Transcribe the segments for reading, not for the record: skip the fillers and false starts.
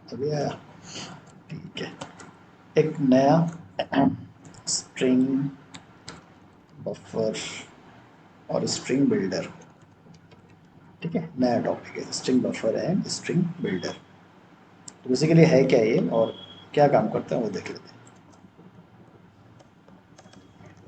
अभी आया, ठीक है। एक नया स्ट्रिंग बफर और स्ट्रिंग बिल्डर, ठीक है, नया टॉपिक है string buffer and string builder. तो बेसिकली है क्या ये और क्या काम करता है वो देख लेते हैं।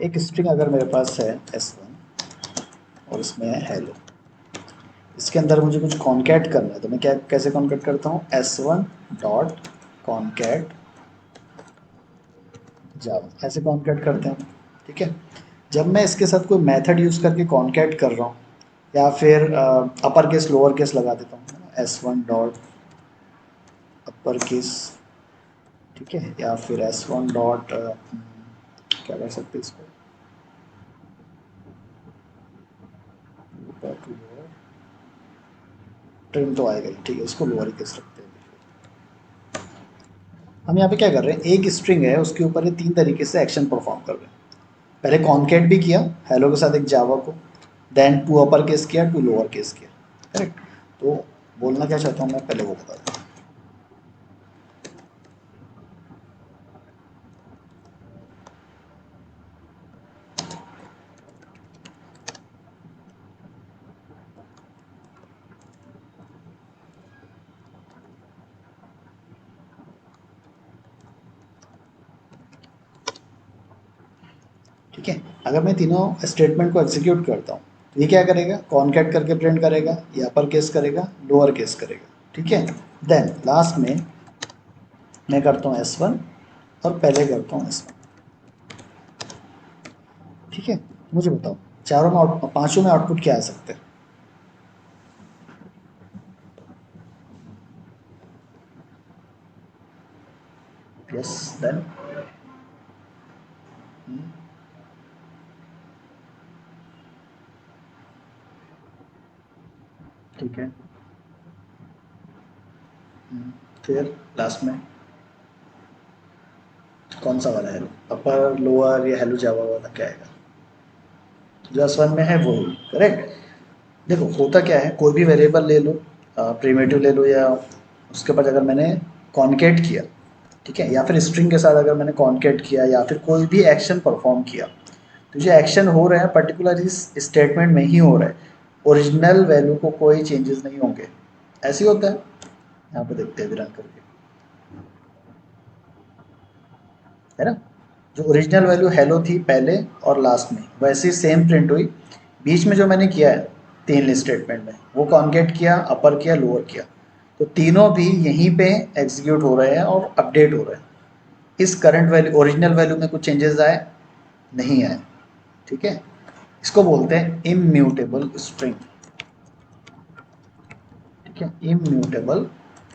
एक स्ट्रिंग अगर मेरे पास है s1 और इसमें है हेलो, इसके अंदर मुझे कुछ कॉन्कैट करना है, तो मैं क्या कैसे कॉन्कैट करता हूँ, s1 डॉट कॉन्कैट जावा, ऐसे कॉन्कैट करते हैं, ठीक है। जब मैं इसके साथ कोई मेथड यूज़ करके कॉन्कैट कर रहा हूँ या फिर अपर केस लोअर केस लगा देता हूँ, s1 डॉट अपर केस, ठीक है, या फिर s1 डॉट क्या कर सकते हैं इसको, ट्रिम तो आएगा ही, ठीक है, इसको लोअर केस रखते हैं। हम यहाँ पे क्या कर रहे हैं, एक स्ट्रिंग है उसके ऊपर ये तीन तरीके से एक्शन परफॉर्म कर रहे हैं। पहले कॉन्केट भी किया हेलो के साथ एक जावा को, देन टू अपर केस किया, टू लोअर केस किया, करेक्ट। तो बोलना क्या चाहता हूँ मैं पहले वो बता दूँ। ठीक है, अगर मैं तीनों स्टेटमेंट को एग्जीक्यूट करता हूँ तो ये क्या करेगा, कॉन्केट करके प्रिंट करेगा, या अपर केस करेगा, लोअर केस करेगा, ठीक है। देन लास्ट में मैं करता हूँ s1 और पहले करता हूँ s1, ठीक है। मुझे बताओ चारों में पांचों में आउटपुट क्या आ सकते हैं। यस, देन ठीक है। फिर लास्ट में कौन सा वाला है, अपर लोअर या हेलो जावा वाला क्या आएगा, जो S1 में है वो ही, करेक्ट। देखो होता क्या है, कोई भी वेरिएबल ले लो, प्रीमेटिव ले लो, या उसके बाद अगर मैंने कॉन्केट किया, ठीक है, या फिर स्ट्रिंग के साथ अगर मैंने कॉन्केट किया या फिर कोई भी एक्शन परफॉर्म किया, तो जो एक्शन हो रहे हैं पर्टिकुलर इस स्टेटमेंट में ही हो रहा है, ओरिजिनल वैल्यू को कोई चेंजेस नहीं होंगे। ऐसे ही होता है, यहाँ पे देखते हैं भी रन करके, है ना। जो ओरिजिनल वैल्यू हेलो थी पहले और लास्ट में वैसे ही सेम प्रिंट हुई, बीच में जो मैंने किया है तीन स्टेटमेंट में, वो कॉन्केट किया, अपर किया, लोअर किया, तो तीनों भी यहीं पे एग्जीक्यूट हो रहे हैं और अपडेट हो रहे हैं। इस करंट वैल्यू ओरिजिनल वैल्यू में कुछ चेंजेस आए नहीं आए, ठीक है। इसको बोलते हैं इम्यूटेबल स्ट्रिंग, ठीक है, इम्यूटेबल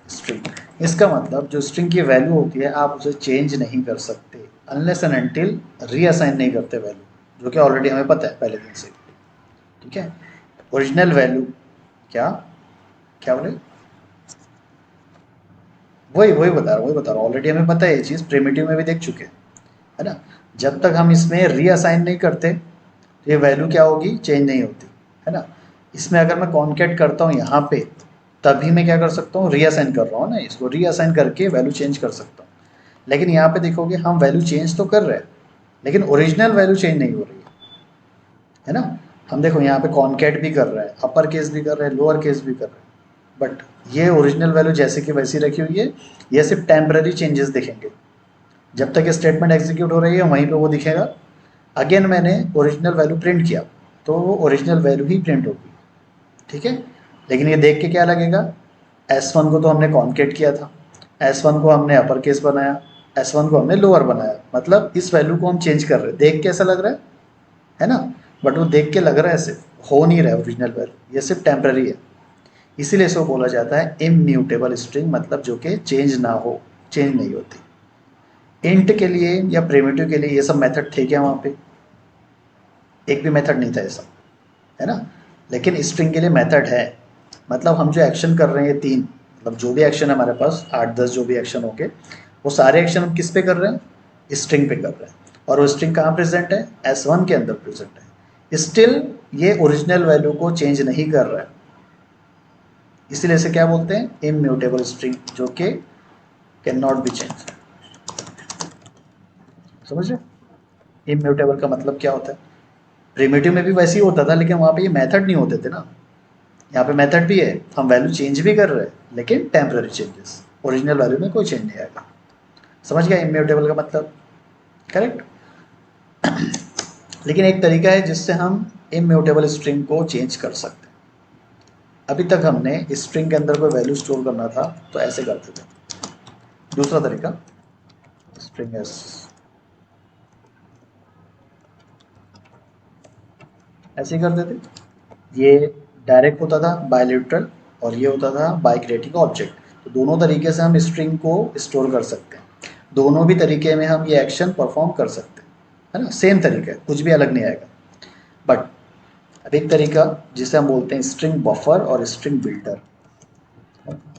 स्ट्रिंग। इसका मतलब जो स्ट्रिंग की वैल्यू होती है आप उसे चेंज नहीं कर सकते अनलेस एंड अनटिल रीअसाइन नहीं करते वैल्यू, जो कि ऑलरेडी हमें पता है पहले दिन से, ठीक है। ओरिजिनल वैल्यू क्या, क्या बोले, वही बता रहा हूँ, ऑलरेडी हमें पता है ये चीज़, प्रिमिटिव में भी देख चुके हैं, है ना। जब तक हम इसमें रीअसाइन नहीं करते तो ये वैल्यू क्या होगी, चेंज नहीं होती, है ना। इसमें अगर मैं कॉन्केट करता हूँ यहाँ पे, तभी मैं क्या कर सकता हूँ, रीअसाइन कर रहा हूँ ना, इसको रीअसाइन करके वैल्यू चेंज कर सकता हूँ। लेकिन यहाँ पे देखोगे हम वैल्यू चेंज तो कर रहे हैं, लेकिन ओरिजिनल वैल्यू चेंज नहीं हो रही है ना। हम देखो यहाँ पे कॉन्केट भी कर रहे हैं, अपर केस भी कर रहे हैं, लोअर केस भी कर रहे हैं, बट ये ओरिजिनल वैल्यू जैसे कि वैसी रखी हुई है। ये सिर्फ टेम्पररी चेंजेस दिखेंगे, जब तक ये स्टेटमेंट एग्जीक्यूट हो रही है वहीं पे वो दिखेगा। अगेन मैंने ओरिजिनल वैल्यू प्रिंट किया तो वो ओरिजिनल वैल्यू ही प्रिंट होगी, ठीक है। लेकिन ये देख के क्या लगेगा, S1 को तो हमने कॉन्केट किया था, S1 को हमने अपर केस बनाया, S1 को हमने लोअर बनाया, मतलब इस वैल्यू को हम चेंज कर रहे हैं, देख के ऐसा लग रहा है ना। बट वो देख के लग रहा है, सिर्फ हो नहीं रहा है ओरिजिनल वैल्यू, ये सिर्फ टेम्पररी है। इसीलिए इसको बोला जाता है इम्यूटेबल स्ट्रिंग, मतलब जो कि चेंज ना हो, चेंज नहीं होती। इंट के लिए या प्रिमिटिव के लिए ये सब मेथड थे क्या वहाँ पे, एक भी मेथड नहीं था ऐसा, है ना। लेकिन स्ट्रिंग के लिए मेथड है, मतलब हम जो एक्शन कर रहे हैं तीन, मतलब जो भी एक्शन है हमारे पास 8-10 जो भी एक्शन होंगे, वो सारे एक्शन हम किस पे कर रहे हैं, स्ट्रिंग पे कर रहे हैं। और वो स्ट्रिंग कहाँ प्रेजेंट है, S1 के अंदर प्रेजेंट है। स्टिल ये ओरिजिनल वैल्यू को चेंज नहीं कर रहा है, इसीलिए इसे क्या बोलते हैं, इम्यूटेबल स्ट्रिंग, जो कि कैन नॉट बी चेंज। समझ रहे इम्यूटेबल का मतलब क्या होता है। प्रिमिटिव में भी वैसे ही होता था, लेकिन वहाँ पे ये मेथड नहीं होते थे ना। यहाँ पे मेथड भी है, हम वैल्यू चेंज भी कर रहे हैं लेकिन टेम्पररी चेंजेस, ओरिजिनल वैल्यू में कोई चेंज नहीं आएगा। समझ गया इम्यूटेबल का मतलब, करेक्ट। लेकिन एक तरीका है जिससे हम इम्यूटेबल स्ट्रिंग को चेंज कर सकते हैं। अभी तक हमने स्ट्रिंग के अंदर कोई वैल्यू स्टोर करना था तो ऐसे करते थे। दूसरा तरीका स्ट्रिंग एस, ऐसे ही करते थे। ये डायरेक्ट होता था बायलिटरल और ये होता था बाय क्रिएटिंग ऑब्जेक्ट। तो दोनों तरीके से हम स्ट्रिंग को स्टोर कर सकते हैं, दोनों भी तरीके में हम ये एक्शन परफॉर्म कर सकते हैं, है ना। सेम तरीका है, कुछ भी अलग नहीं आएगा। बट अब एक तरीका जिसे हम बोलते हैं स्ट्रिंग बफर और स्ट्रिंग बिल्डर,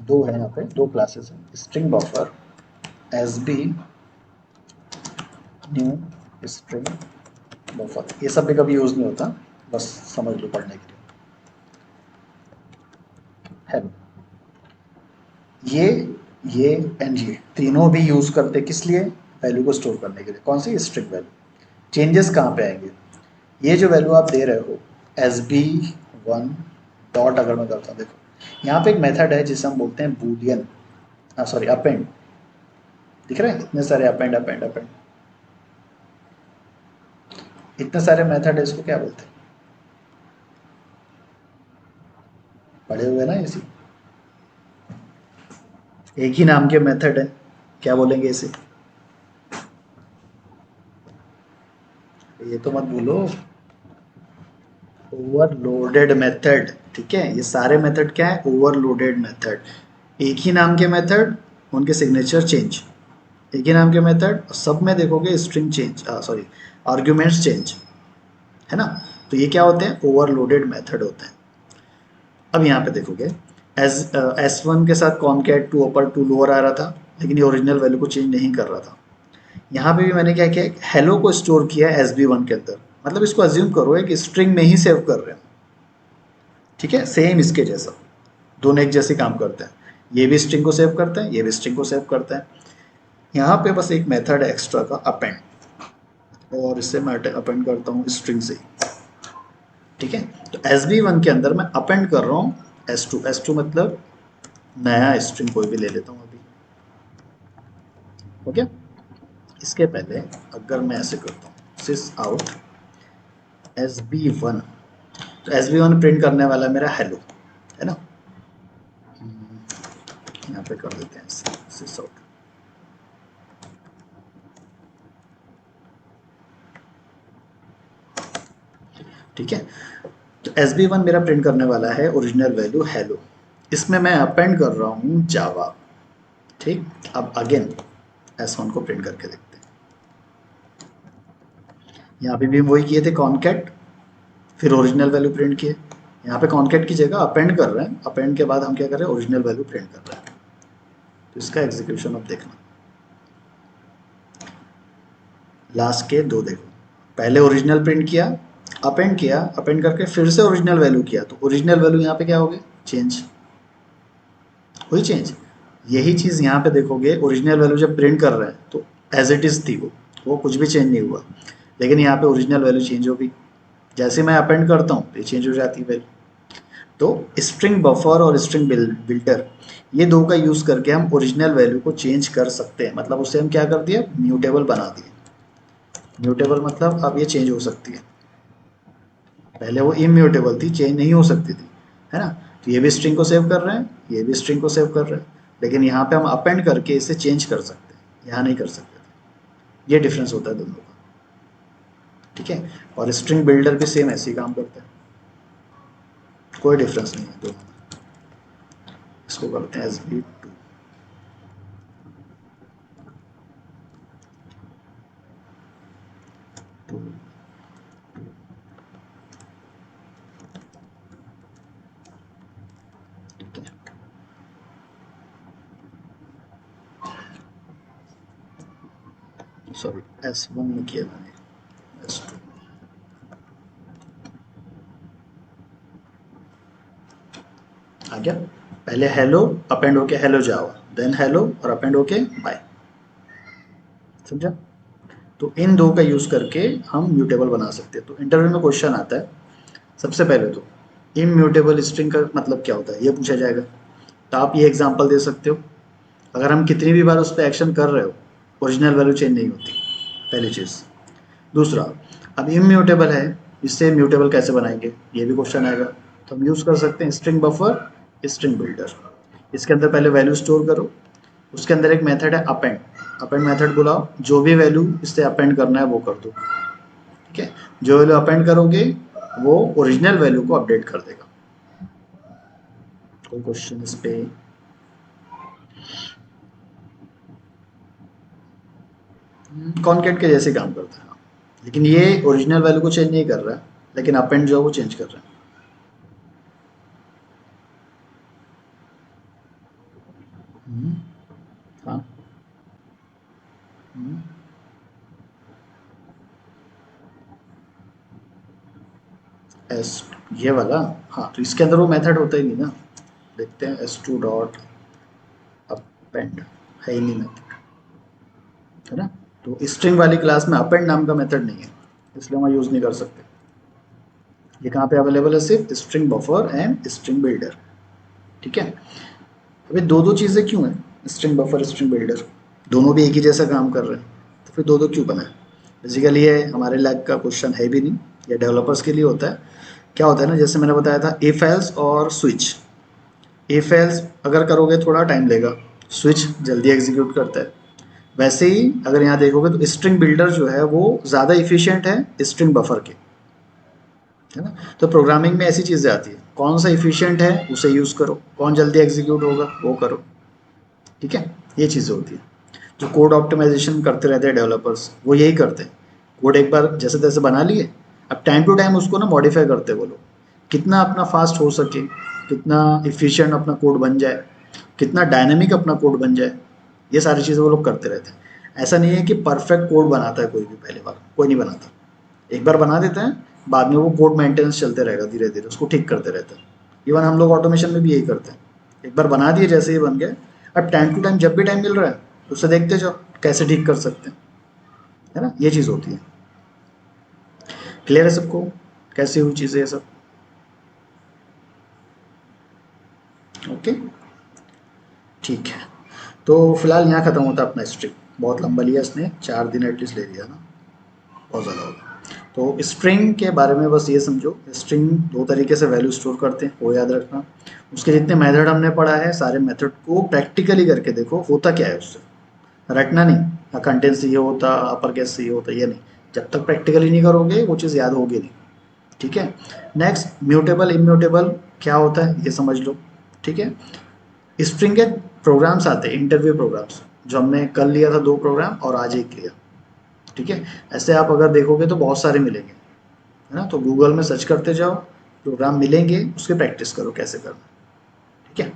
दो है यहाँ पे, दो क्लासेस हैं, string buffer S B new string buffer. ये सब भी कभी यूज़ नहीं होता, बस समझ लो पढ़ने के लिए। हेलो, ये एंड ये तीनों भी यूज़ करते किस लिए, वैल्यू को स्टोर करने के लिए। कौन सी, स्ट्रिंग वैल्यू। चेंजेस कहाँ पे आएंगे, ये जो वैल्यू आप दे रहे हो एस बी वन डॉट, अगर मैं करता हूँ देखो यहाँ पे एक मेथड है जिसे हम बोलते हैं बूलियन, सॉरी अपेंड। दिख रहे हैं इतने सारे अपेंड अपेंड अपेंड, इतने सारे मेथड है, इसको क्या बोलते हैं, पढ़े हुए ना इसी, एक ही नाम के मेथड है, क्या बोलेंगे इसे, ये तो मत भूलो, ओवरलोडेड मेथड। ठीक है, ये सारे मेथड क्या है, ओवरलोडेड मेथड। एक ही नाम के मेथड, उनके सिग्नेचर चेंज, एक ही नाम के मेथड, सब में देखोगे string change, sorry arguments change, है ना। तो ये क्या होते हैं, ओवरलोडेड मेथड होते हैं। अब यहाँ पे देखोगे एस वन के साथ concat to upper to lower आ रहा था, लेकिन ये ओरिजिनल वैल्यू को चेंज नहीं कर रहा था। यहाँ पे भी मैंने क्या किया, हेलो को स्टोर किया एस बी वन के अंदर, मतलब इसको अज्यूम करो एक स्ट्रिंग में ही सेव कर रहे हैं। ठीक है, सेम इसके जैसा, दोनों एक जैसे काम करते हैं, ये भी स्ट्रिंग को सेव करते हैं, ये भी स्ट्रिंग को सेव करते हैं। यहाँ पे बस एक मेथड है एक्स्ट्रा का अपेंड, और इससे मैं अपेंड करता हूँ स्ट्रिंग से। ठीक है, तो एस बी वन के अंदर मैं अपेंड कर रहा हूँ एस टू, एस टू मतलब नया स्ट्रिंग कोई भी ले लेता हूँ अभी। ओके, इसके पहले अगर मैं ऐसे करता हूँ सिस आउट एस बी वन, तो एस बी वन प्रिंट करने वाला मेरा हेलो, है ना। यहाँ पे कर देते हैं सिस आउट। ठीक है, तो एस बी वन मेरा प्रिंट करने वाला है ओरिजिनल वैल्यू हेलो, इसमें मैं अपेंड कर रहा हूँ जावा। ठीक, अब अगेन एस वन को प्रिंट करके देखते हैं। यहाँ पे भी वही किए थे कॉनकैट, फिर ओरिजिनल वैल्यू प्रिंट किए। यहाँ पे कॉनकैट की जगह अपेंड कर रहे हैं, अपेंड के बाद हम क्या कर रहे हैं, ओरिजिनल वैल्यू प्रिंट कर रहे हैं। तो इसका एग्जीक्यूशन अब देखना, लास्ट के दो देखो, पहले ओरिजिनल प्रिंट किया, किया, अपेंड करके फिर से ओरिजिनल वैल्यू किया, तो ओरिजिनल वैल्यू यहाँ पे क्या हो गई, चेंज हुई, चेंज। यही चीज़ यहाँ पे देखोगे, ओरिजिनल वैल्यू जब प्रिंट कर रहे हैं तो एज इट इज़ थी वो कुछ भी चेंज नहीं हुआ, लेकिन यहाँ पे ओरिजिनल वैल्यू चेंज हो गई। जैसे मैं अपेंड करता हूँ तो ये चेंज हो जाती है वैल्यू। तो स्ट्रिंग बफर और स्ट्रिंग बिल्डर, ये दो का यूज़ करके हम ओरिजिनल वैल्यू को चेंज कर सकते हैं, मतलब उसे हम क्या कर दिया, म्यूटेबल बना दिए। म्यूटेबल मतलब अब ये चेंज हो सकती है, पहले वो इम्यूटेबल थी, चेंज नहीं हो सकती थी, है ना। तो ये भी स्ट्रिंग को सेव कर रहे हैं, ये भी स्ट्रिंग को सेव कर रहे हैं, लेकिन यहाँ पे हम अपेंड करके इसे चेंज कर सकते हैं, यहाँ नहीं कर सकते थे। ये डिफरेंस होता है दोनों का। ठीक है, और स्ट्रिंग बिल्डर भी सेम ऐसे ही काम करता है, कोई डिफरेंस नहीं है दोनों में। इसको करते हैं एस बी टू। ठीक है, सॉरी एस वन में किया मैंने, एस टू। आ गया। पहले हेलो अपेंड होके हेलो जावा, देन हेलो और अपेंड होके बाय। समझा? तो इन दो का यूज़ करके हम म्यूटेबल बना सकते हैं। तो इंटरव्यू में क्वेश्चन आता है, सबसे पहले तो इम्यूटेबल स्ट्रिंग का मतलब क्या होता है ये पूछा जाएगा। तो आप ये एग्जांपल दे सकते हो, अगर हम कितनी भी बार उस पर एक्शन कर रहे हो ओरिजिनल वैल्यू चेंज नहीं होती, पहली चीज़। दूसरा, अब इम्यूटेबल है, इससे म्यूटेबल कैसे बनाएंगे ये भी क्वेश्चन आएगा। तो हम यूज़ कर सकते हैं स्ट्रिंग बफर, स्ट्रिंग बिल्डर। इसके अंदर पहले वैल्यू स्टोर करो, उसके अंदर एक मेथड है अपेंड, अपेंड मेथड बुलाओ, जो भी वैल्यू इससे अपेंड करना है वो कर दो। ठीक है, जो वैल्यू अपेंड करोगे वो ओरिजिनल वैल्यू को अपडेट कर देगा। कोई क्वेश्चन इस पे? कॉनकैट के जैसे काम करता है, लेकिन ये ओरिजिनल वैल्यू को चेंज नहीं कर रहा है, लेकिन अपेंड जो है वो चेंज कर रहा है। हम्म, हाँ। हम्म, एस, ये वाला, हाँ तो इसके अंदर वो मेथड होता ही नहीं ना। देखते हैं S2 डॉट अपेंड, है ही नहीं मेथड, है ना। तो स्ट्रिंग वाली क्लास में अपेंड नाम का मेथड नहीं है, इसलिए हम यूज़ नहीं कर सकते। ये कहाँ पे अवेलेबल है? सिर्फ string buffer and string builder. ठीक है, अभी दो दो चीज़ें क्यों हैं? स्ट्रिंग बफर, स्ट्रिंग बिल्डर, दोनों भी एक ही जैसा काम कर रहे हैं, तो फिर दो दो क्यों बना है? बेसिकली ये हमारे लैब का क्वेश्चन है भी नहीं, ये डेवलपर्स के लिए होता है। क्या होता है ना, जैसे मैंने बताया था इफ एल्स और स्विच। इफ एल्स अगर करोगे थोड़ा टाइम लेगा, स्विच जल्दी एग्जीक्यूट करता है। वैसे ही अगर यहाँ देखोगे तो स्ट्रिंग बिल्डर जो है वो ज़्यादा इफिशियंट है स्ट्रिंग बफर के, है ना। तो प्रोग्रामिंग में ऐसी चीज़ें आती है, कौन सा इफिशियंट है उसे यूज़ करो, कौन जल्दी एग्जीक्यूट होगा वो करो। ठीक है, ये चीज़ें होती है। जो कोड ऑप्टिमाइजेशन करते रहते हैं डेवलपर्स, वो यही करते हैं, कोड एक बार जैसे तैसे बना लिए, अब टाइम टू टाइम उसको ना मॉडिफाई करते हैं वो लोग, कितना अपना फास्ट हो सके, कितना इफिशियंट अपना कोड बन जाए, कितना डायनेमिक अपना कोड बन जाए, ये सारी चीज़ें वो लोग करते रहते हैं। ऐसा नहीं है कि परफेक्ट कोड बनाता है कोई भी, पहली बार कोई नहीं बनाता, एक बार बना देते हैं, बाद में वो कोड मेंटेनेंस चलते रहेगा, धीरे धीरे उसको ठीक करते रहते हैं। इवन हम लोग ऑटोमेशन में भी यही करते हैं, एक बार बना दिए जैसे ही बन गए, अब टाइम टू टाइम जब भी टाइम मिल रहा है उसे देखते जाओ कैसे ठीक कर सकते हैं, है ना, ये चीज़ होती है। क्लियर है सबको कैसे हुई चीज़ें ये सब? ओके, ठीक है। तो फिलहाल यहाँ ख़त्म होता है अपना स्ट्रिंग, बहुत लंबा लिया इसने, 4 दिन एटलीस्ट ले लिया ना, बहुत ज़्यादा होगा। तो स्ट्रिंग के बारे में बस ये समझो, स्ट्रिंग दो तरीके से वैल्यू स्टोर करते हैं वो याद रखना। उसके जितने मेथड हमने पढ़ा है सारे मेथड को प्रैक्टिकली करके देखो होता क्या है उससे, रटना नहीं, कंटेंट से ये होता, अपर केस से ये होता, ये नहीं, जब तक प्रैक्टिकली नहीं करोगे वो चीज़ याद होगी नहीं। ठीक है, नेक्स्ट म्यूटेबल इम्यूटेबल क्या होता है ये समझ लो। ठीक है, स्ट्रिंग के प्रोग्राम्स आते हैं, इंटरव्यू प्रोग्राम्स, जो हमने कल लिया था 2 प्रोग्राम और आज एक लिया। ठीक है, ऐसे आप अगर देखोगे तो बहुत सारे मिलेंगे, है ना। तो गूगल में सर्च करते जाओ, प्रोग्राम मिलेंगे, उसके प्रैक्टिस करो कैसे करना। ठीक है।